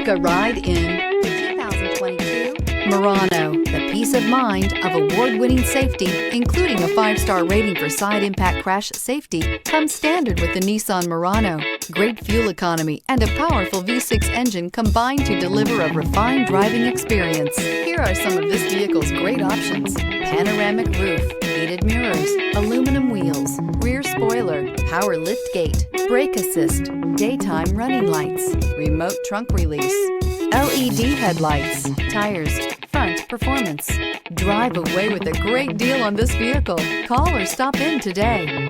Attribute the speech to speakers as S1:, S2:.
S1: Take a ride in the 2022 Murano. The peace of mind of award-winning safety, including a 5-star rating for side impact crash safety, comes standard with the Nissan Murano. Great fuel economy and a powerful V6 engine combine to deliver a refined driving experience. Here are some of this vehicle's great options: panoramic roof, heated mirrors, aluminum wheels, rear spoiler, power liftgate, brake assist, daytime running lights, remote trunk release, LED headlights, tires, front performance. Drive away with a great deal on this vehicle. Call or stop in today.